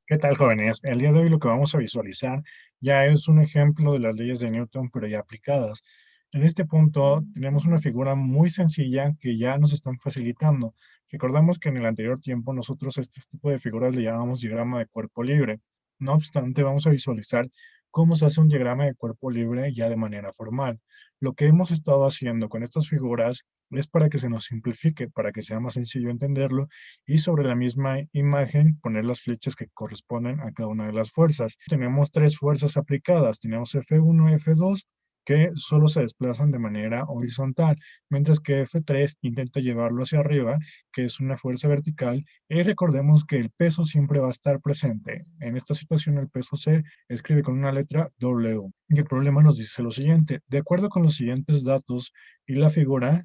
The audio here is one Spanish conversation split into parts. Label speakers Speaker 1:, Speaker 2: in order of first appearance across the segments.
Speaker 1: ¿Qué tal, jóvenes? El día de hoy lo que vamos a visualizar ya es un ejemplo de las leyes de Newton, pero ya aplicadas. En este punto tenemos una figura muy sencilla que ya nos están facilitando. Recordamos que en el anterior tiempo nosotros este tipo de figuras le llamamos diagrama de cuerpo libre. No obstante, vamos a visualizar cómo se hace un diagrama de cuerpo libre ya de manera formal. Lo que hemos estado haciendo con estas figuras es para que se nos simplifique, para que sea más sencillo entenderlo y sobre la misma imagen poner las flechas que corresponden a cada una de las fuerzas. Tenemos tres fuerzas aplicadas, tenemos F1 y F2 que solo se desplazan de manera horizontal, mientras que F3 intenta llevarlo hacia arriba, que es una fuerza vertical, y recordemos que el peso siempre va a estar presente. En esta situación el peso se escribe con una letra W. Y el problema nos dice lo siguiente, de acuerdo con los siguientes datos y la figura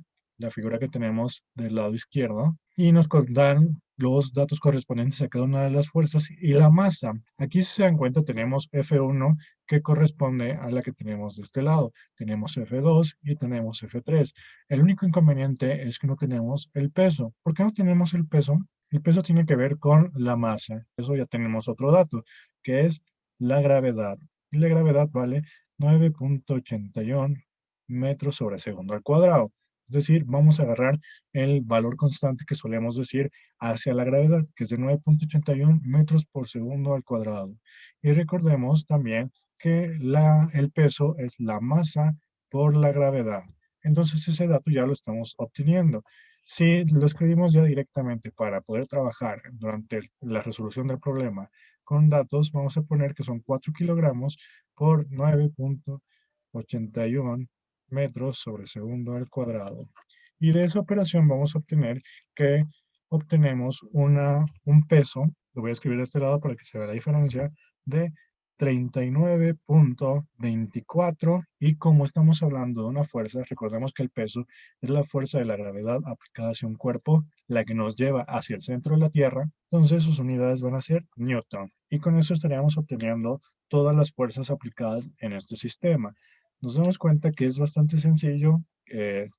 Speaker 1: que tenemos del lado izquierdo, y nos dan los datos correspondientes a cada una de las fuerzas y la masa. Aquí, si se dan cuenta, tenemos F1 que corresponde a la que tenemos de este lado. Tenemos F2 y tenemos F3. El único inconveniente es que no tenemos el peso. ¿Por qué no tenemos el peso? El peso tiene que ver con la masa. Eso ya tenemos otro dato, que es la gravedad. Y la gravedad vale 9.81 metros sobre segundo al cuadrado. Es decir, vamos a agarrar el valor constante que solemos decir hacia la gravedad, que es de 9.81 metros por segundo al cuadrado. Y recordemos también que el peso es la masa por la gravedad. Entonces ese dato ya lo estamos obteniendo. Si lo escribimos ya directamente para poder trabajar durante la resolución del problema con datos, vamos a poner que son 4 kilogramos por 9.81 metros sobre segundo al cuadrado. Y de esa operación vamos a obtener que obtenemos un peso, lo voy a escribir de este lado para que se vea la diferencia, de 39.24 y como estamos hablando de una fuerza, recordemos que el peso es la fuerza de la gravedad aplicada hacia un cuerpo, la que nos lleva hacia el centro de la Tierra, entonces sus unidades van a ser Newton y con eso estaríamos obteniendo todas las fuerzas aplicadas en este sistema. Nos damos cuenta que es bastante sencillo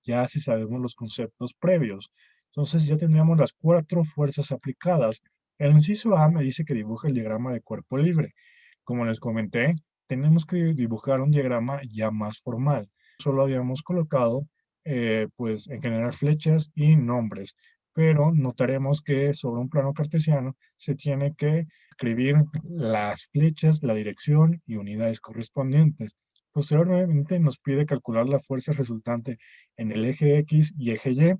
Speaker 1: ya si sabemos los conceptos previos. Entonces ya tendríamos las cuatro fuerzas aplicadas. El inciso A me dice que dibuje el diagrama de cuerpo libre. Como les comenté, tenemos que dibujar un diagrama ya más formal. Solo habíamos colocado, pues en general, flechas y nombres, pero notaremos que sobre un plano cartesiano se tiene que escribir las flechas, la dirección y unidades correspondientes. Posteriormente nos pide calcular la fuerza resultante en el eje X y eje Y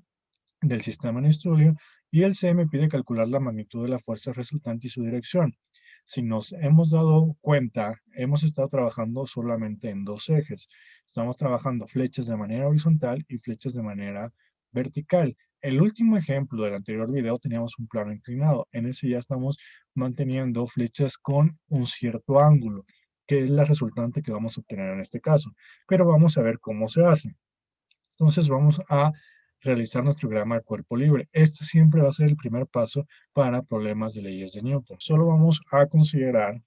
Speaker 1: del sistema en estudio y el C me pide calcular la magnitud de la fuerza resultante y su dirección. Si nos hemos dado cuenta, hemos estado trabajando solamente en dos ejes. Estamos trabajando flechas de manera horizontal y flechas de manera vertical. El último ejemplo del anterior video teníamos un plano inclinado. En ese ya estamos manteniendo flechas con un cierto ángulo, que es la resultante que vamos a obtener en este caso. Pero vamos a ver cómo se hace. Entonces vamos a realizar nuestro diagrama de cuerpo libre. Este siempre va a ser el primer paso para problemas de leyes de Newton. Solo vamos a considerar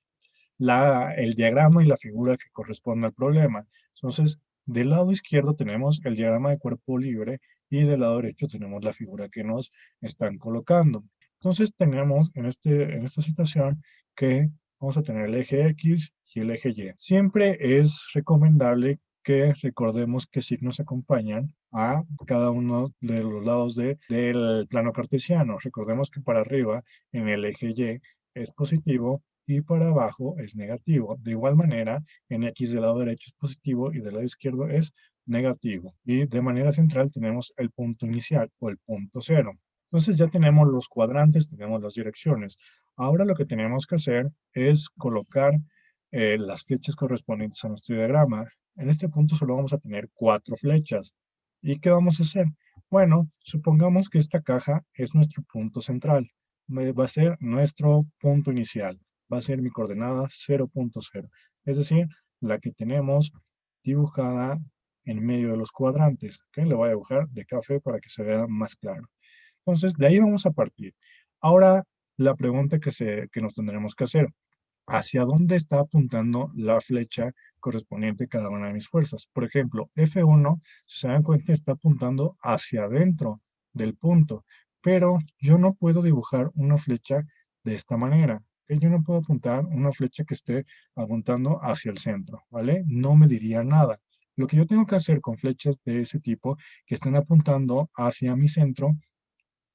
Speaker 1: el diagrama y la figura que corresponde al problema. Entonces, del lado izquierdo tenemos el diagrama de cuerpo libre y del lado derecho tenemos la figura que nos están colocando. Entonces, tenemos en esta situación que vamos a tener el eje X y el eje Y. Siempre es recomendable que recordemos qué signos acompañan a cada uno de los lados del plano cartesiano. Recordemos que para arriba, en el eje Y, es positivo y para abajo es negativo. De igual manera, en X del lado derecho es positivo y del lado izquierdo es negativo. Y de manera central tenemos el punto inicial o el punto cero. Entonces ya tenemos los cuadrantes, tenemos las direcciones. Ahora lo que tenemos que hacer es colocar las flechas correspondientes a nuestro diagrama. En este punto solo vamos a tener cuatro flechas. ¿Y qué vamos a hacer? Bueno, supongamos que esta caja es nuestro punto central. Va a ser nuestro punto inicial. Va a ser mi coordenada 0.0. Es decir, la que tenemos dibujada en medio de los cuadrantes. ¿Ok? Le voy a dibujar de café para que se vea más claro. Entonces, de ahí vamos a partir. Ahora, la pregunta que nos tendremos que hacer, ¿hacia dónde está apuntando la flecha correspondiente a cada una de mis fuerzas? Por ejemplo, F1, si se dan cuenta, está apuntando hacia adentro del punto, pero yo no puedo dibujar una flecha de esta manera. Que yo no puedo apuntar una flecha que esté apuntando hacia el centro, ¿vale? No me diría nada. Lo que yo tengo que hacer con flechas de ese tipo que estén apuntando hacia mi centro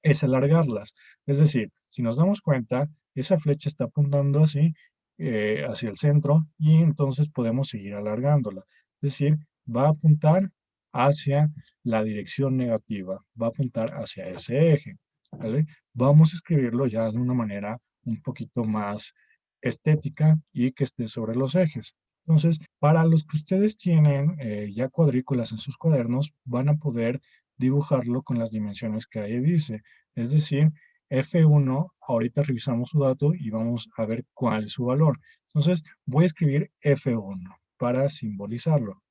Speaker 1: es alargarlas. Es decir, si nos damos cuenta, esa flecha está apuntando así hacia el centro y entonces podemos seguir alargándola. Es decir, va a apuntar hacia la dirección negativa, va a apuntar hacia ese eje, ¿vale? Vamos a escribirlo ya de una manera un poquito más estética y que esté sobre los ejes. Entonces, para los que ustedes tienen ya cuadrículas en sus cuadernos, van a poder dibujarlo con las dimensiones que ahí dice. Es decir, F1, ahorita revisamos su dato y vamos a ver cuál es su valor. Entonces, voy a escribir F1 para simbolizarlo.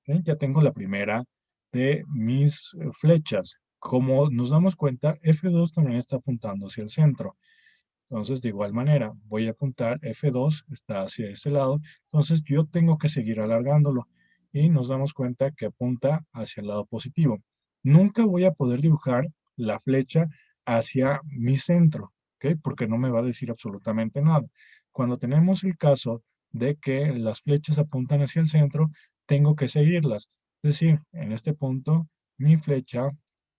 Speaker 1: ¿Ok? Ya tengo la primera de mis flechas. Como nos damos cuenta, F2 también está apuntando hacia el centro. Entonces, de igual manera, voy a apuntar F2, está hacia este lado. Entonces, yo tengo que seguir alargándolo. Y nos damos cuenta que apunta hacia el lado positivo. Nunca voy a poder dibujar la flecha hacia mi centro, ¿ok? Porque no me va a decir absolutamente nada. Cuando tenemos el caso de que las flechas apuntan hacia el centro, tengo que seguirlas. Es decir, en este punto, mi flecha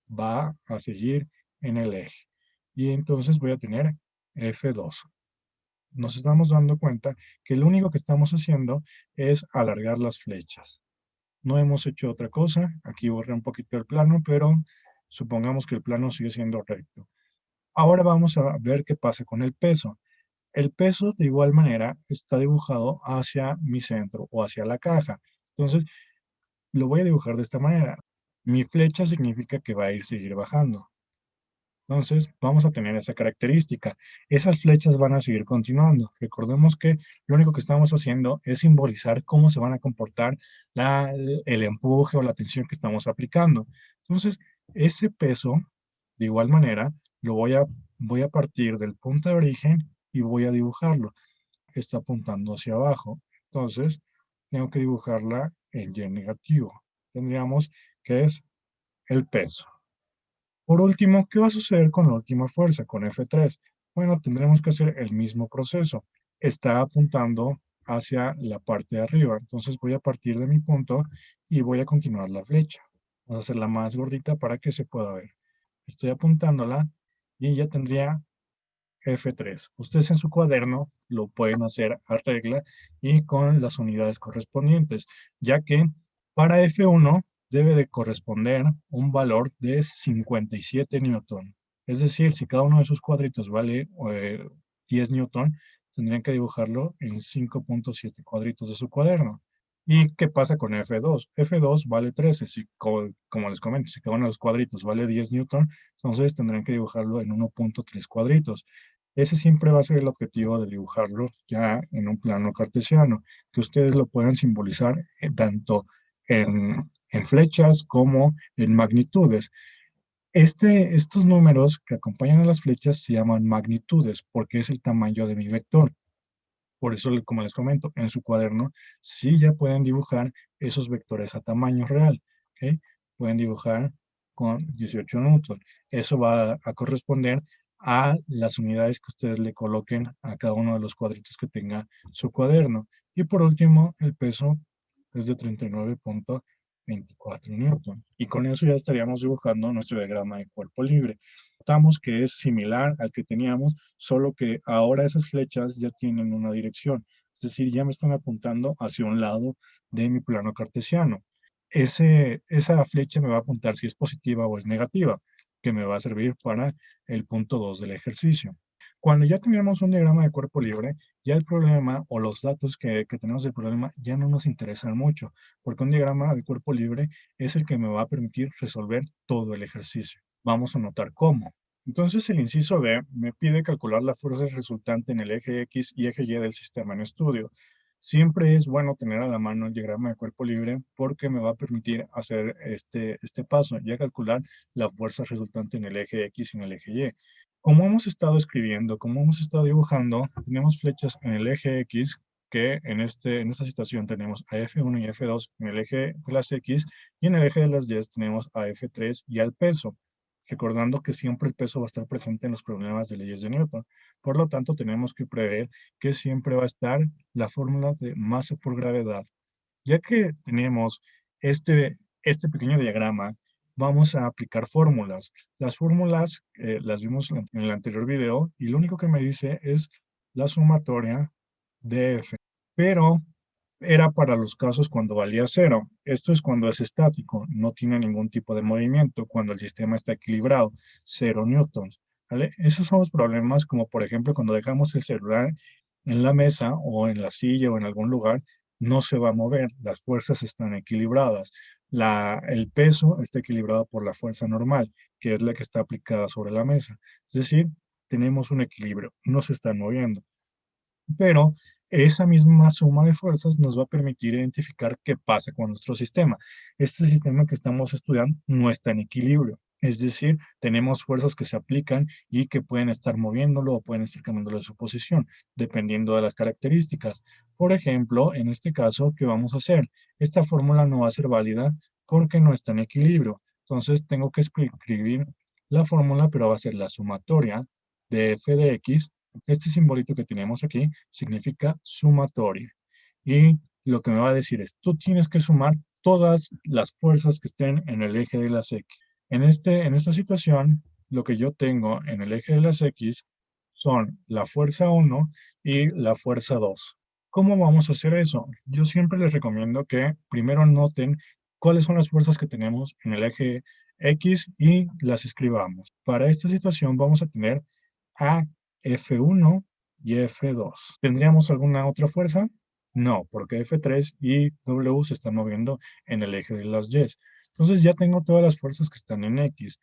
Speaker 1: va a seguir en el eje. Y entonces voy a tener F2. Nos estamos dando cuenta que lo único que estamos haciendo es alargar las flechas. No hemos hecho otra cosa. Aquí borré un poquito el plano, pero supongamos que el plano sigue siendo recto. Ahora vamos a ver qué pasa con el peso. El peso, de igual manera, está dibujado hacia mi centro o hacia la caja. Entonces, lo voy a dibujar de esta manera. Mi flecha significa que va a seguir bajando. Entonces, vamos a tener esa característica. Esas flechas van a seguir continuando. Recordemos que lo único que estamos haciendo es simbolizar cómo se van a comportar el empuje o la tensión que estamos aplicando. Entonces, ese peso, de igual manera, voy a partir del punto de origen y voy a dibujarlo. Está apuntando hacia abajo. Entonces, tengo que dibujarla en Y negativo. Tendríamos que es el peso. Por último, ¿qué va a suceder con la última fuerza, con F3? Bueno, tendremos que hacer el mismo proceso. Está apuntando hacia la parte de arriba. Entonces voy a partir de mi punto y voy a continuar la flecha. Vamos a hacerla más gordita para que se pueda ver. Estoy apuntándola y ya tendría F3. Ustedes en su cuaderno lo pueden hacer a regla y con las unidades correspondientes, ya que para F1 debe de corresponder un valor de 57 newton. Es decir, si cada uno de sus cuadritos vale 10 newton, tendrían que dibujarlo en 5.7 cuadritos de su cuaderno. ¿Y qué pasa con F2? F2 vale 13. Si, como les comento, si cada uno de los cuadritos vale 10 newton, entonces tendrán que dibujarlo en 1.3 cuadritos. Ese siempre va a ser el objetivo de dibujarlo ya en un plano cartesiano, que ustedes lo puedan simbolizar tanto en flechas como en magnitudes. Estos números que acompañan a las flechas se llaman magnitudes porque es el tamaño de mi vector. Por eso, como les comento, en su cuaderno sí ya pueden dibujar esos vectores a tamaño real, ¿ok? Pueden dibujar con 18 newton. Eso va a corresponder a las unidades que ustedes le coloquen a cada uno de los cuadritos que tenga su cuaderno. Y por último, el peso es de 39.24 newton. Y con eso ya estaríamos dibujando nuestro diagrama de cuerpo libre. Notamos que es similar al que teníamos, solo que ahora esas flechas ya tienen una dirección. Es decir, ya me están apuntando hacia un lado de mi plano cartesiano. Esa flecha me va a apuntar si es positiva o es negativa, que me va a servir para el punto 2 del ejercicio. Cuando ya tenemos un diagrama de cuerpo libre, ya el problema o los datos que tenemos del problema ya no nos interesan mucho, porque un diagrama de cuerpo libre es el que me va a permitir resolver todo el ejercicio. Vamos a notar cómo. Entonces el inciso B me pide calcular la fuerza resultante en el eje X y eje Y del sistema en estudio. Siempre es bueno tener a la mano el diagrama de cuerpo libre porque me va a permitir hacer este paso, ya calcular la fuerza resultante en el eje X y en el eje Y. Como hemos estado escribiendo, como hemos estado dibujando, tenemos flechas en el eje X, que en esta situación tenemos a F1 y F2 en el eje de las X, y en el eje de las Y tenemos a F3 y al peso. recordando que siempre el peso va a estar presente en los problemas de leyes de Newton. Por lo tanto, tenemos que prever que siempre va a estar la fórmula de masa por gravedad. Ya que tenemos este pequeño diagrama, vamos a aplicar fórmulas. Las fórmulas las vimos en el anterior video y lo único que me dice es la sumatoria de F. Pero era para los casos cuando valía cero. Esto es cuando es estático, no tiene ningún tipo de movimiento, cuando el sistema está equilibrado, 0 newtons. ¿Vale? Esos son los problemas como por ejemplo cuando dejamos el celular en la mesa o en la silla o en algún lugar, no se va a mover, las fuerzas están equilibradas. El peso está equilibrado por la fuerza normal, que es la que está aplicada sobre la mesa. Es decir, tenemos un equilibrio, no se están moviendo. Pero esa misma suma de fuerzas nos va a permitir identificar qué pasa con nuestro sistema. Este sistema que estamos estudiando no está en equilibrio. Es decir, tenemos fuerzas que se aplican y que pueden estar moviéndolo o pueden estar cambiándolo de su posición, dependiendo de las características. Por ejemplo, en este caso, ¿qué vamos a hacer? Esta fórmula no va a ser válida porque no está en equilibrio. Entonces, tengo que escribir la fórmula, pero va a ser la sumatoria de f de x. Este simbolito que tenemos aquí significa sumatoria. Y lo que me va a decir es, tú tienes que sumar todas las fuerzas que estén en el eje de las X. En esta situación, lo que yo tengo en el eje de las X son la fuerza 1 y la fuerza 2. ¿Cómo vamos a hacer eso? Yo siempre les recomiendo que primero noten cuáles son las fuerzas que tenemos en el eje X y las escribamos. Para esta situación vamos a tener a F1 y F2. ¿Tendríamos alguna otra fuerza? No, porque F3 y W se están moviendo en el eje de las Y. Entonces ya tengo todas las fuerzas que están en X,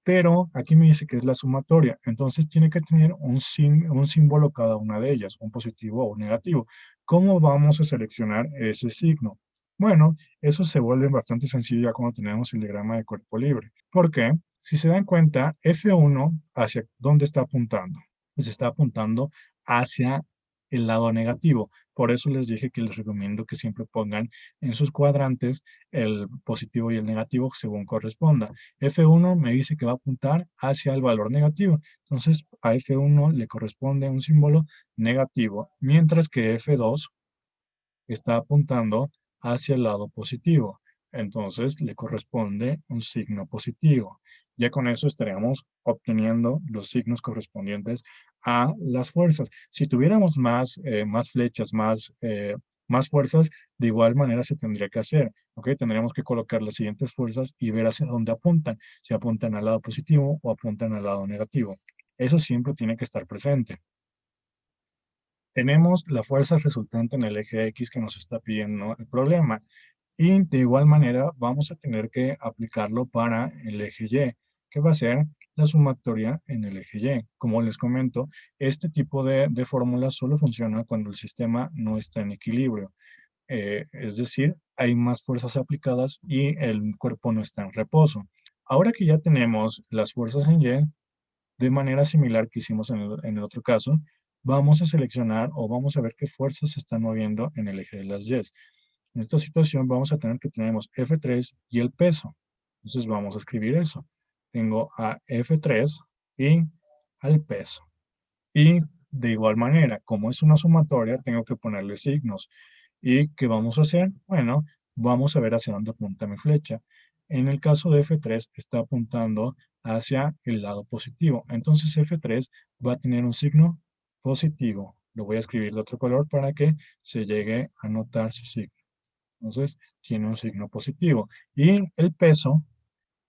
Speaker 1: pero aquí me dice que es la sumatoria, entonces tiene que tener un símbolo cada una de ellas, un positivo o un negativo. ¿Cómo vamos a seleccionar ese signo? Bueno, eso se vuelve bastante sencillo ya cuando tenemos el diagrama de cuerpo libre. ¿Por qué? Si se dan cuenta, F1, ¿hacia dónde está apuntando? Pues está apuntando hacia el lado negativo. Por eso les dije que les recomiendo que siempre pongan en sus cuadrantes el positivo y el negativo según corresponda. F1 me dice que va a apuntar hacia el valor negativo. Entonces, a F1 le corresponde un símbolo negativo, mientras que F2 está apuntando hacia el lado positivo. Entonces, le corresponde un signo positivo. Ya con eso estaríamos obteniendo los signos correspondientes a las fuerzas. Si tuviéramos más flechas, más fuerzas, de igual manera se tendría que hacer. ¿Ok? Tendríamos que colocar las siguientes fuerzas y ver hacia dónde apuntan. Si apuntan al lado positivo o apuntan al lado negativo. Eso siempre tiene que estar presente. Tenemos la fuerza resultante en el eje X que nos está pidiendo el problema. Y de igual manera vamos a tener que aplicarlo para el eje Y, que va a ser la sumatoria en el eje Y. Como les comento, este tipo de fórmula solo funciona cuando el sistema no está en equilibrio. Es decir, hay más fuerzas aplicadas y el cuerpo no está en reposo. Ahora que ya tenemos las fuerzas en Y, de manera similar que hicimos en el otro caso, vamos a seleccionar o vamos a ver qué fuerzas se están moviendo en el eje de las Y. En esta situación vamos a tener que tenemos F3 y el peso. Entonces vamos a escribir eso. Tengo a F3 y al peso. Y de igual manera, como es una sumatoria, tengo que ponerle signos. ¿Y qué vamos a hacer? Bueno, vamos a ver hacia dónde apunta mi flecha. En el caso de F3 está apuntando hacia el lado positivo. Entonces F3 va a tener un signo positivo. Lo voy a escribir de otro color para que se llegue a notar su signo. Entonces tiene un signo positivo. Y el peso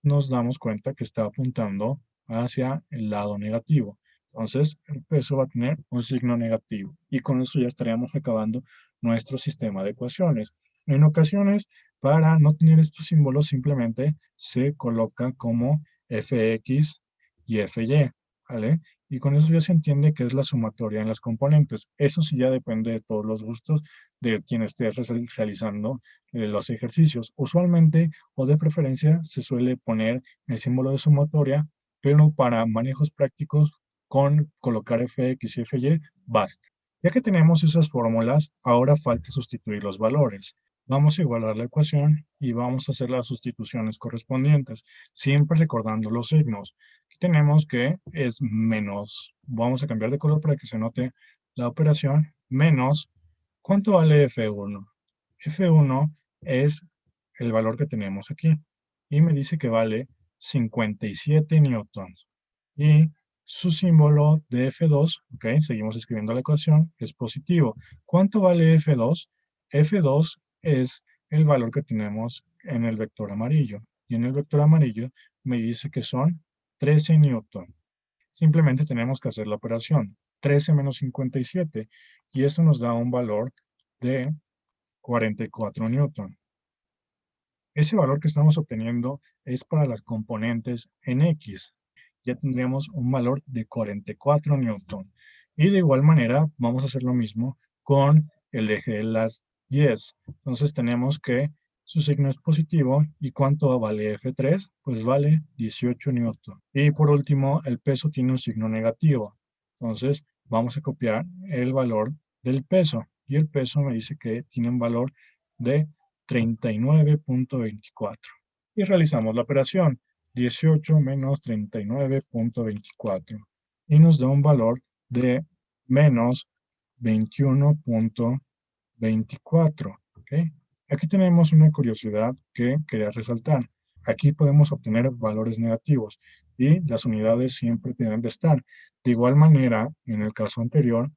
Speaker 1: nos damos cuenta que está apuntando hacia el lado negativo. Entonces, el peso va a tener un signo negativo. Y con eso ya estaríamos acabando nuestro sistema de ecuaciones. En ocasiones, para no tener estos símbolos, simplemente se coloca como fx y fy, ¿vale? Y con eso ya se entiende que es la sumatoria en las componentes. Eso sí ya depende de todos los gustos de quien esté realizando los ejercicios. Usualmente o de preferencia se suele poner el símbolo de sumatoria, pero para manejos prácticos con colocar fx y fy basta. Ya que tenemos esas fórmulas, ahora falta sustituir los valores. Vamos a igualar la ecuación y vamos a hacer las sustituciones correspondientes, siempre recordando los signos. Aquí tenemos que es menos, vamos a cambiar de color para que se note la operación, menos, ¿cuánto vale F1? F1 es el valor que tenemos aquí y me dice que vale 57 newtons. Y su símbolo de F2, ok, seguimos escribiendo la ecuación, es positivo. ¿Cuánto vale F2? F2 es el valor que tenemos en el vector amarillo. Y en el vector amarillo me dice que son 13 newton. Simplemente tenemos que hacer la operación. 13 menos 57. Y eso nos da un valor de 44 newton. Ese valor que estamos obteniendo es para las componentes en X. Ya tendríamos un valor de 44 newton. Y de igual manera vamos a hacer lo mismo con el eje de las Y. Entonces tenemos que su signo es positivo. ¿Y cuánto vale F3? Pues vale 18 newton. Y por último, el peso tiene un signo negativo. Entonces vamos a copiar el valor del peso. Y el peso me dice que tiene un valor de 39.24. Y realizamos la operación. 18 menos 39.24. Y nos da un valor de menos 21.24. ¿Ok? Aquí tenemos una curiosidad que quería resaltar. Aquí podemos obtener valores negativos y las unidades siempre deben de estar. De igual manera, en el caso anterior,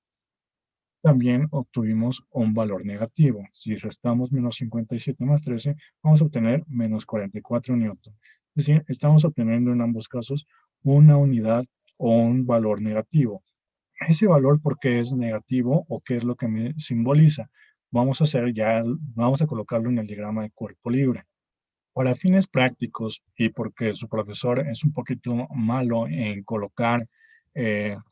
Speaker 1: también obtuvimos un valor negativo. Si restamos menos 57 más 13, vamos a obtener menos 44 newton. Es decir, estamos obteniendo en ambos casos una unidad o un valor negativo. Ese valor, ¿por qué es negativo o qué es lo que me simboliza? Vamos a hacer ya, vamos a colocarlo en el diagrama de cuerpo libre. Para fines prácticos y porque su profesor es un poquito malo en colocar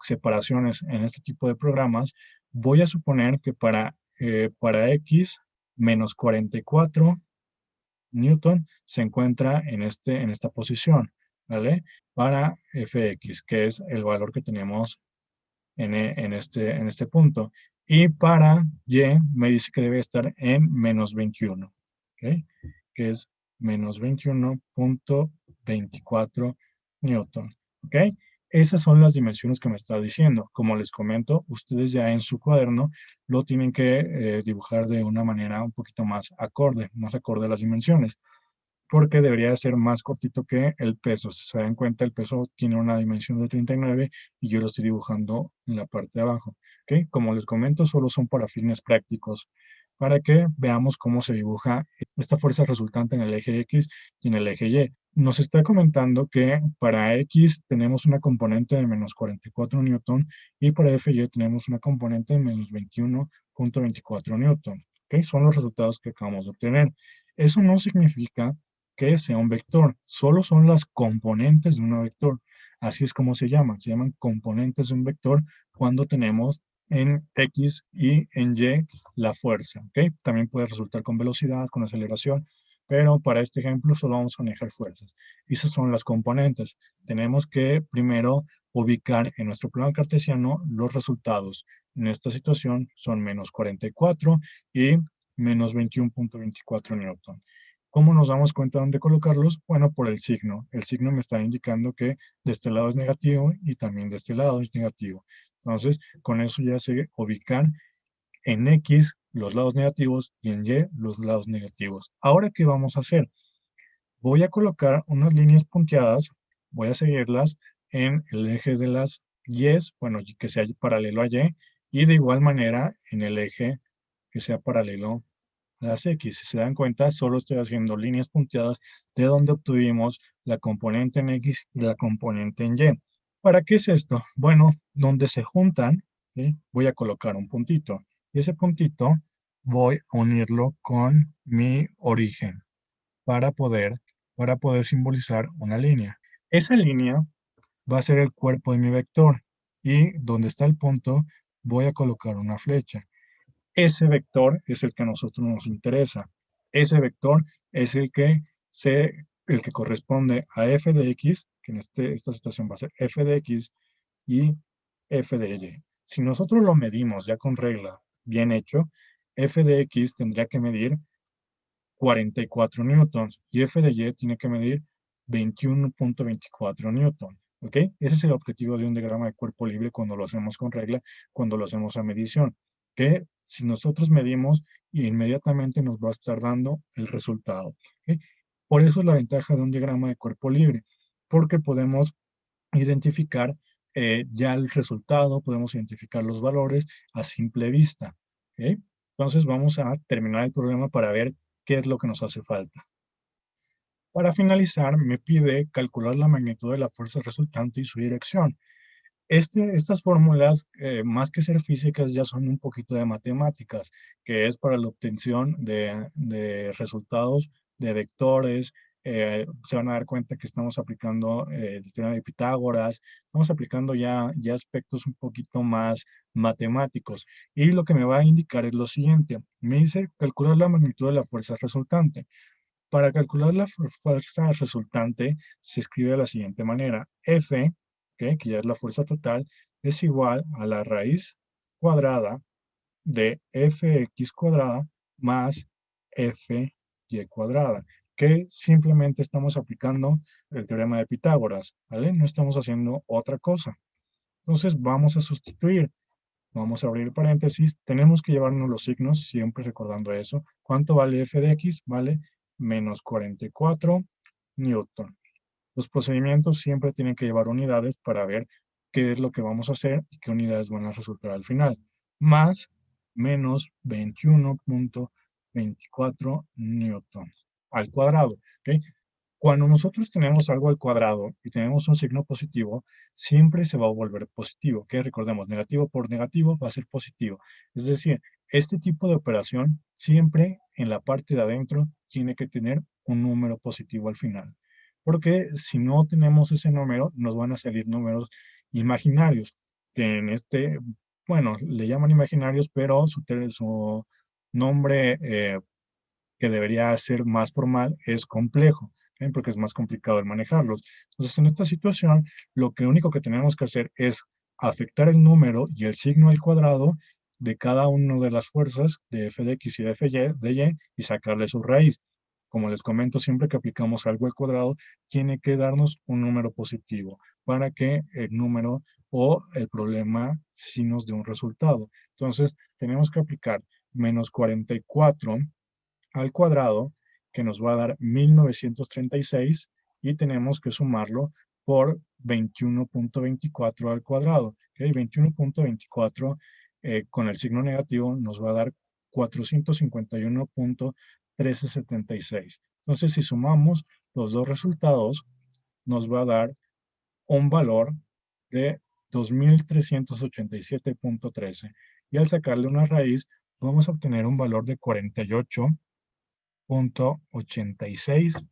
Speaker 1: separaciones en este tipo de programas, voy a suponer que para X menos 44 Newton se encuentra en esta posición, ¿vale? Para Fx, que es el valor que tenemos en este punto. Y para Y me dice que debe estar en menos 21, ¿ok? Que es menos 21.24 newton, ¿ok? Esas son las dimensiones que me está diciendo. Como les comento, ustedes ya en su cuaderno lo tienen que dibujar de una manera un poquito más acorde a las dimensiones porque debería ser más cortito que el peso. Si se dan cuenta, el peso tiene una dimensión de 39 y yo lo estoy dibujando en la parte de abajo. ¿Ok? Como les comento, solo son para fines prácticos, para que veamos cómo se dibuja esta fuerza resultante en el eje X y en el eje Y. Nos está comentando que para X tenemos una componente de menos 44 newton y para FY tenemos una componente de menos 21.24 newton. ¿Ok? Son los resultados que acabamos de obtener. Eso no significa que sea un vector, solo son las componentes de un vector. Así es como se llaman componentes de un vector cuando tenemos en X y en Y la fuerza. ¿Ok? También puede resultar con velocidad, con aceleración, pero para este ejemplo solo vamos a manejar fuerzas. Esas son las componentes. Tenemos que primero ubicar en nuestro plano cartesiano los resultados. En esta situación son menos 44 y menos 21.24 newton. ¿Cómo nos damos cuenta dónde colocarlos? Bueno, por el signo. El signo me está indicando que de este lado es negativo y también de este lado es negativo. Entonces, con eso ya sé ubicar en X los lados negativos y en Y los lados negativos. Ahora, ¿qué vamos a hacer? Voy a colocar unas líneas punteadas, voy a seguirlas en el eje de las Y's, bueno, que sea paralelo a Y, y de igual manera en el eje que sea paralelo las X. Si se dan cuenta, solo estoy haciendo líneas punteadas de donde obtuvimos la componente en X y la componente en Y. ¿Para qué es esto? Bueno, donde se juntan, ¿sí? Voy a colocar un puntito. Y ese puntito voy a unirlo con mi origen para poder, para poder simbolizar una línea. Esa línea va a ser el cuerpo de mi vector. Y donde está el punto, voy a colocar una flecha. Ese vector es el que a nosotros nos interesa. Ese vector es el que corresponde a f de x, que en esta situación va a ser f de x y f de y. Si nosotros lo medimos ya con regla bien hecho, f de x tendría que medir 44 newtons y F de Y tiene que medir 21.24 newtons. ¿Ok? Ese es el objetivo de un diagrama de cuerpo libre cuando lo hacemos con regla, cuando lo hacemos a medición. Que si nosotros medimos, inmediatamente nos va a estar dando el resultado. ¿Ok? Por eso es la ventaja de un diagrama de cuerpo libre, porque podemos identificar ya el resultado, podemos identificar los valores a simple vista. ¿Ok? Entonces vamos a terminar el problema para ver qué es lo que nos hace falta. Para finalizar, me pide calcular la magnitud de la fuerza resultante y su dirección. Estas fórmulas, más que ser físicas, ya son un poquito de matemáticas, que es para la obtención de resultados de vectores. Se van a dar cuenta que estamos aplicando el teorema de Pitágoras, estamos aplicando ya aspectos un poquito más matemáticos. Y lo que me va a indicar es lo siguiente, me dice calcular la magnitud de la fuerza resultante. Para calcular la fuerza resultante se escribe de la siguiente manera. F, que ya es la fuerza total, es igual a la raíz cuadrada de fx cuadrada más fy cuadrada, que simplemente estamos aplicando el teorema de Pitágoras, ¿vale? No estamos haciendo otra cosa. Entonces vamos a sustituir. Vamos a abrir paréntesis. Tenemos que llevarnos los signos, siempre recordando eso. ¿Cuánto vale f de x? Vale menos 44 newton. Los procedimientos siempre tienen que llevar unidades para ver qué es lo que vamos a hacer y qué unidades van a resultar al final. Más menos 21.24 newton al cuadrado. ¿Ok? Cuando nosotros tenemos algo al cuadrado y tenemos un signo positivo, siempre se va a volver positivo, que recordemos, negativo por negativo va a ser positivo. Es decir, este tipo de operación siempre en la parte de adentro tiene que tener un número positivo al final. Porque si no tenemos ese número, nos van a salir números imaginarios, que en bueno, le llaman imaginarios, pero su nombre que debería ser más formal es complejo, ¿ok? Porque es más complicado el manejarlos. Entonces, en esta situación, lo que único que tenemos que hacer es afectar el número y el signo al cuadrado de cada una de las fuerzas de f de x y de f de y y sacarle su raíz. Como les comento, siempre que aplicamos algo al cuadrado, tiene que darnos un número positivo para que el número o el problema sí nos dé un resultado. Entonces, tenemos que aplicar menos 44 al cuadrado, que nos va a dar 1936, y tenemos que sumarlo por 21.24 al cuadrado. ¿Okay? 21.24 con el signo negativo nos va a dar 451.1376. Entonces, si sumamos los dos resultados, nos va a dar un valor de 2387.13. Y al sacarle una raíz, vamos a obtener un valor de 48.86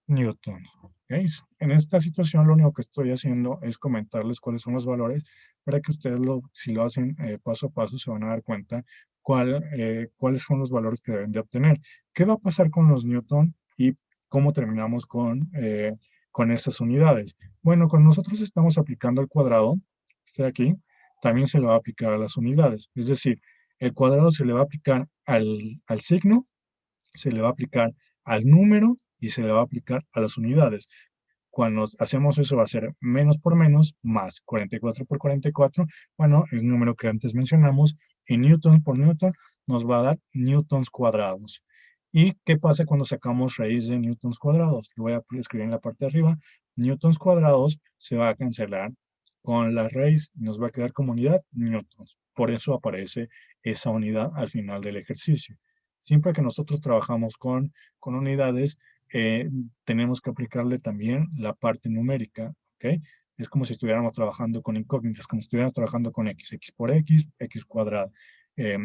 Speaker 1: newton. ¿Okay? En esta situación lo único que estoy haciendo es comentarles cuáles son los valores para que ustedes, si lo hacen paso a paso, se van a dar cuenta cuáles son los valores que deben de obtener. ¿Qué va a pasar con los newton y cómo terminamos con estas unidades? Bueno, cuando nosotros estamos aplicando el cuadrado, este de aquí, también se le va a aplicar a las unidades. Es decir, el cuadrado se le va a aplicar al signo, se le va a aplicar al número y se le va a aplicar a las unidades. Cuando hacemos eso va a ser menos por menos más 44 por 44. Bueno, el número que antes mencionamos, en newtons por newton nos va a dar newtons cuadrados. ¿Y qué pasa cuando sacamos raíz de newtons cuadrados? Lo voy a escribir en la parte de arriba. Newtons cuadrados se va a cancelar con la raíz, nos va a quedar como unidad newtons. Por eso aparece esa unidad al final del ejercicio. Siempre que nosotros trabajamos con unidades, tenemos que aplicarle también la parte numérica, ¿ok? Es como si estuviéramos trabajando con incógnitas, como si estuviéramos trabajando con x por x cuadrado, eh,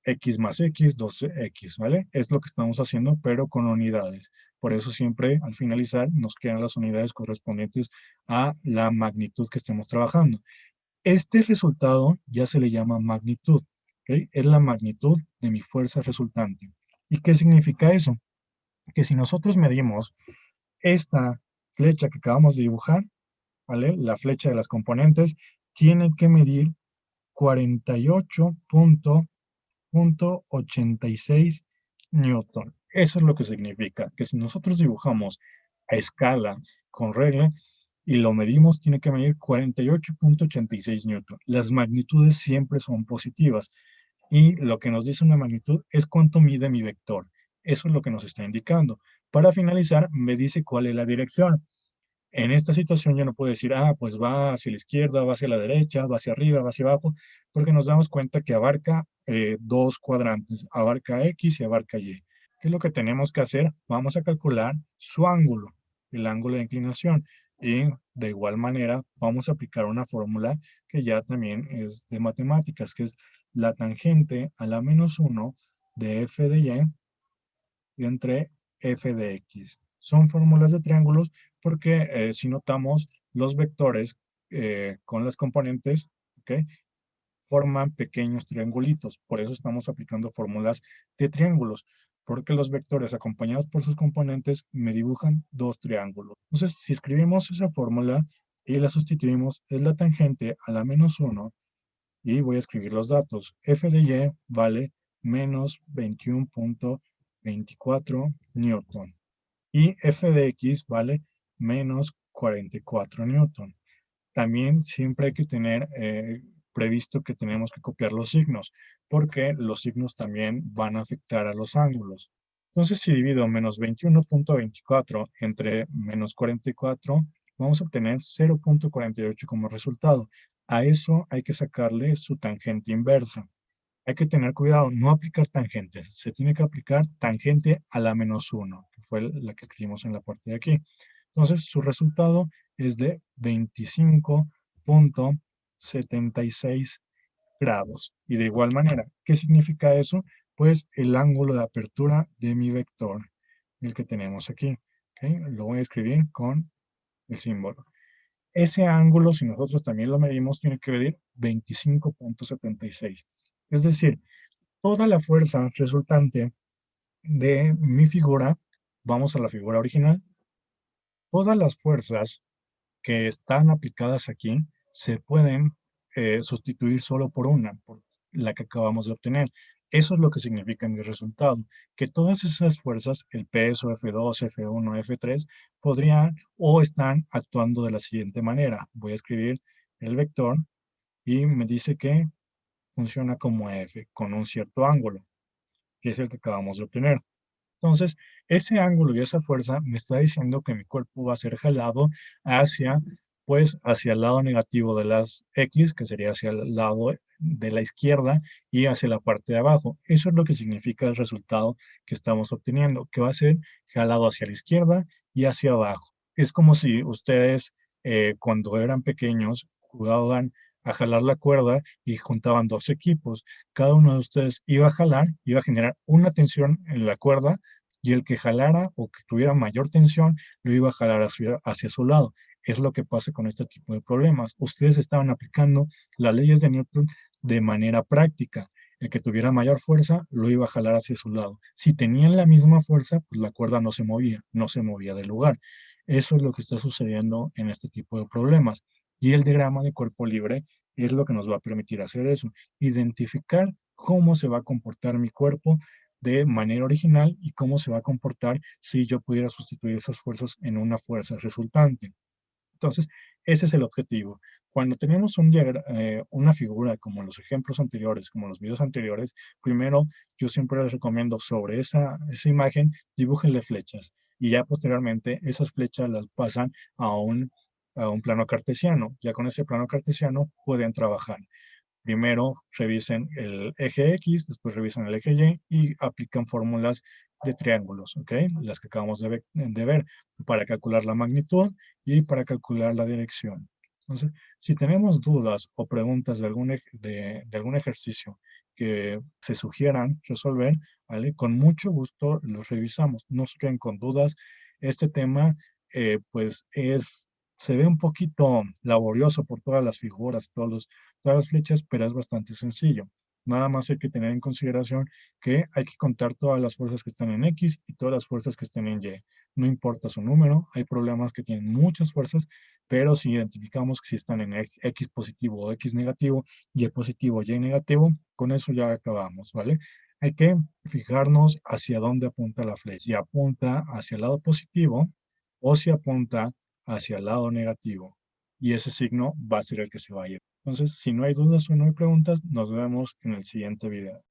Speaker 1: x más x, 2x, ¿vale? Es lo que estamos haciendo, pero con unidades. Por eso siempre al finalizar nos quedan las unidades correspondientes a la magnitud que estemos trabajando. Este resultado ya se le llama magnitud, ¿ok? Es la magnitud de mi fuerza resultante. ¿Y qué significa eso? Que si nosotros medimos esta flecha que acabamos de dibujar, ¿vale? La flecha de las componentes, tiene que medir 48.86 newton. Eso es lo que significa, que si nosotros dibujamos a escala con regla y lo medimos, tiene que medir 48,86 newton. Las magnitudes siempre son positivas y lo que nos dice una magnitud es cuánto mide mi vector. Eso es lo que nos está indicando. Para finalizar, me dice cuál es la dirección. En esta situación yo no puedo decir, pues va hacia la izquierda, va hacia la derecha, va hacia arriba, va hacia abajo, porque nos damos cuenta que abarca dos cuadrantes, abarca X y abarca Y. ¿Qué es lo que tenemos que hacer? Vamos a calcular su ángulo, el ángulo de inclinación. Y de igual manera vamos a aplicar una fórmula que ya también es de matemáticas, que es la tangente a la menos uno de f de y entre f de x. Son fórmulas de triángulos porque si notamos los vectores con las componentes, ¿ok? Forman pequeños triangulitos. Por eso estamos aplicando fórmulas de triángulos, porque los vectores acompañados por sus componentes me dibujan dos triángulos. Entonces, si escribimos esa fórmula y la sustituimos, es la tangente a la menos uno y voy a escribir los datos. F de Y vale menos 21,24 newton y F de X vale menos 44 newton. También siempre hay que tener previsto que tenemos que copiar los signos, porque los signos también van a afectar a los ángulos. Entonces, si divido menos 21,24 entre menos 44, vamos a obtener 0,48 como resultado. A eso hay que sacarle su tangente inversa. Hay que tener cuidado, no aplicar tangentes. Se tiene que aplicar tangente a la menos uno, que fue la que escribimos en la parte de aquí. Entonces, su resultado es de 25,76 grados. Y de igual manera, ¿qué significa eso? Pues el ángulo de apertura de mi vector, el que tenemos aquí. ¿Ok? Lo voy a escribir con el símbolo. Ese ángulo, si nosotros también lo medimos, tiene que medir 25,76. Es decir, toda la fuerza resultante de mi figura, vamos a la figura original, todas las fuerzas que están aplicadas aquí se pueden sustituir solo por una, por la que acabamos de obtener. Eso es lo que significa mi resultado, que todas esas fuerzas, el peso, F2, F1, F3, podrían o están actuando de la siguiente manera. Voy a escribir el vector y me dice que funciona como F, con un cierto ángulo, que es el que acabamos de obtener. Entonces, ese ángulo y esa fuerza me está diciendo que mi cuerpo va a ser jalado hacia, pues, hacia el lado negativo de las X, que sería hacia el lado de la izquierda y hacia la parte de abajo. Eso es lo que significa el resultado que estamos obteniendo, que va a ser jalado hacia la izquierda y hacia abajo. Es como si ustedes, cuando eran pequeños, jugaban a jalar la cuerda y juntaban dos equipos. Cada uno de ustedes iba a jalar, iba a generar una tensión en la cuerda y el que jalara o que tuviera mayor tensión lo iba a jalar hacia su lado. Es lo que pasa con este tipo de problemas. Ustedes estaban aplicando las leyes de Newton de manera práctica. El que tuviera mayor fuerza lo iba a jalar hacia su lado. Si tenían la misma fuerza, pues la cuerda no se movía, no se movía del lugar. Eso es lo que está sucediendo en este tipo de problemas. Y el diagrama de cuerpo libre es lo que nos va a permitir hacer eso, identificar cómo se va a comportar mi cuerpo de manera original y cómo se va a comportar si yo pudiera sustituir esas fuerzas en una fuerza resultante. Entonces, ese es el objetivo. Cuando tenemos una figura como los ejemplos anteriores, como los videos anteriores, primero yo siempre les recomiendo sobre esa imagen, dibújenle flechas y ya posteriormente esas flechas las pasan a un plano cartesiano. Ya con ese plano cartesiano pueden trabajar. Primero revisen el eje X, después revisan el eje Y y aplican fórmulas de triángulos, ¿ok? Las que acabamos de ver para calcular la magnitud y para calcular la dirección. Entonces, si tenemos dudas o preguntas de algún ejercicio que se sugieran resolver, ¿vale? Con mucho gusto los revisamos. No se queden con dudas. Este tema, pues, se ve un poquito laborioso por todas las figuras, todas las flechas, pero es bastante sencillo. Nada más hay que tener en consideración que hay que contar todas las fuerzas que están en X y todas las fuerzas que están en Y. No importa su número, hay problemas que tienen muchas fuerzas, pero si identificamos que si están en X positivo o X negativo, Y positivo, Y negativo, con eso ya acabamos, ¿vale? Hay que fijarnos hacia dónde apunta la flecha, si apunta hacia el lado positivo o si apunta hacia el lado negativo. Y ese signo va a ser el que se va a ir. Entonces, si no hay dudas o no hay preguntas, nos vemos en el siguiente video.